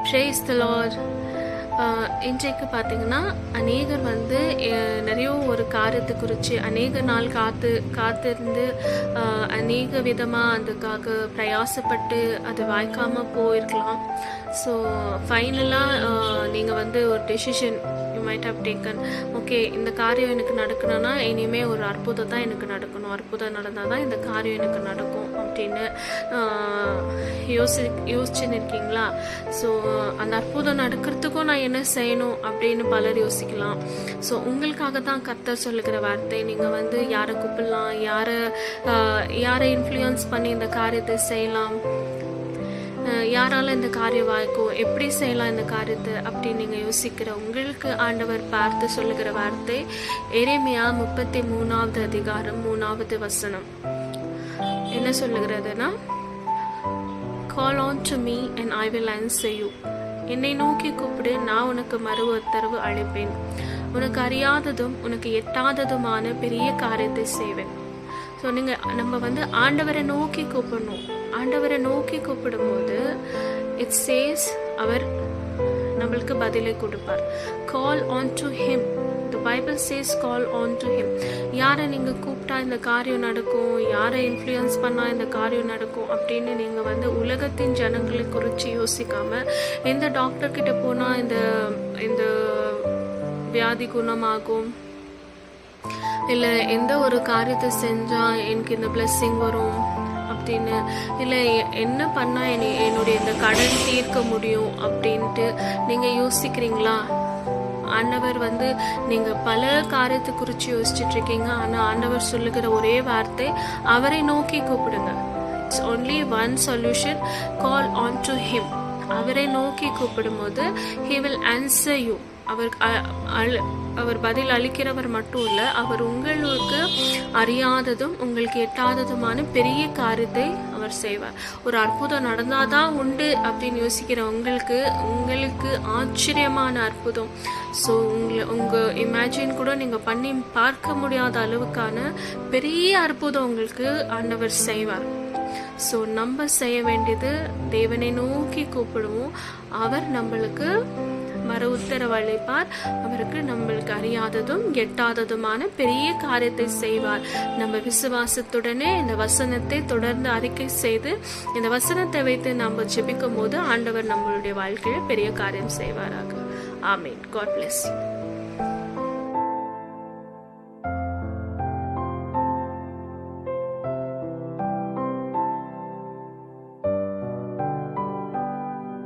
Praise the Lord. இன்றைக்கு பார்த்தீங்கன்னா அநேகர் நிறைய ஒரு காரியத்தை குறித்து அநேக நாள் காத்திருந்து அநேக விதமாக அதுக்காக பிரயாசப்பட்டு அது வாய்க்காமல் போயிருக்கலாம். ஸோ ஃபைனலாக நீங்கள் ஒரு decision you might have taken. Okay, இந்த காரியம் எனக்கு நடக்கணும்னா இனிமேல் ஒரு அற்புதம் தான் எனக்கு நடக்கணும், அற்புதம் நடந்தால் தான் இந்த காரியம் எனக்கு நடக்கும் அப்படின்னு யோசிச்சுன்னு இருக்கீங்களா? ஸோ அந்த அற்புதம் நடக்கிறதுக்கும் நான் என்ன செய்யணும் அப்படின்னு பலர் யோசிக்கலாம். ஸோ உங்களுக்காக தான் கர்த்தர் சொல்லுகிற வார்த்தை. நீங்கள் யாரை கூப்பிடலாம், யாரை இன்ஃப்ளூயன்ஸ் பண்ணி இந்த காரியத்தை செய்யலாம், யாரால இந்த காரியம் வாய்க்கும், எப்படி செய்யலாம் இந்த காரியத்தை அப்படின்னு நீங்கள் யோசிக்கிற உங்களுக்கு ஆண்டவர் பார்த்து சொல்லுகிற வார்த்தை எரேமியா 33வது அதிகாரம் 3வது வசனம் என்ன சொல்லுகிறதுனா, Call on to me and I will answer you. என்னை நோக்கி கூப்பிடு, நான் உனக்கு மறு உத்தரவு அளிப்பேன். உனக்கு அறியாததும் உனக்கு எட்டாததுமான பெரிய காரியத்தை செய்வேன். ஸோ நம்ம ஆண்டவரை நோக்கி கூப்பிடணும். ஆண்டவரை நோக்கி கூப்பிடும் போது இட் சேஸ் அவர் நம்மளுக்கு பதிலை கொடுப்பார். Call on to him. The Bible says call on to him. யாரை நீங்கள் கூப்பிட்டா இந்த காரியம் நடக்கும், யாரை இன்ஃப்ளூயன்ஸ் பண்ணால் இந்த காரியம் நடக்கும் அப்படின்னு நீங்கள் உலகத்தின் ஜனங்களை குறித்து யோசிக்காமல், எந்த டாக்டர்கிட்ட போனால் இந்த வியாதி குணமாகும், இல்லை எந்த ஒரு காரியத்தை செஞ்சால் எனக்கு இந்த பிளெஸ்ஸிங் வரும் அப்படின்னு, இல்லை என்ன பண்ணால் என்னுடைய இந்த கடன் தீர்க்க முடியும் அப்படின்ட்டு நீங்கள் யோசிக்கிறீங்களா? ஆண்டவர் நீங்கள் பல காரியத்தை குறித்து யோசிச்சுட்டு இருக்கீங்க. ஆனால் ஆண்டவர் சொல்லுகிற ஒரே வார்த்தை, அவரை நோக்கி கூப்பிடுங்க. It's only one solution, call on to him. அவரை நோக்கி கூப்பிடும் போது he will answer you. அவர் பதில் அளிக்கிறவர் மட்டும் இல்லை, அவர் உங்களுக்கு அறியாததும் உங்களுக்கு எட்டாததுமான பெரிய காரியத்தை அவர் செய்வார். ஒரு அற்புதம் நடந்தாதான் உண்டு அப்படின்னு யோசிக்கிற உங்களுக்கு ஆச்சரியமான அற்புதம். ஸோ உங்கள் இமேஜின் கூட நீங்கள் பண்ணி பார்க்க முடியாத அளவுக்கான பெரிய அற்புதம் உங்களுக்கு ஆண்டவர் செய்வார். ஸோ நம்ம செய்ய வேண்டியது தேவனை நோக்கி கூப்பிடுவோம். அவர் நம்மளுக்கு மறு உத்தரவு அளிப்பார். அவருக்கு நம்மளுக்கு அறியாததும் எட்டாததுமான பெரிய காரியத்தை செய்வார். நம்ம விசுவாசத்துடனே இந்த வசனத்தை தொடர்ந்து அறிக்கை செய்து இந்த வசனத்தை வைத்து நம்ம ஜெபிக்கும் போது ஆண்டவர் நம்மளுடைய வாழ்க்கையில் பெரிய காரியம் செய்வாராக. ஆமீன். God bless you.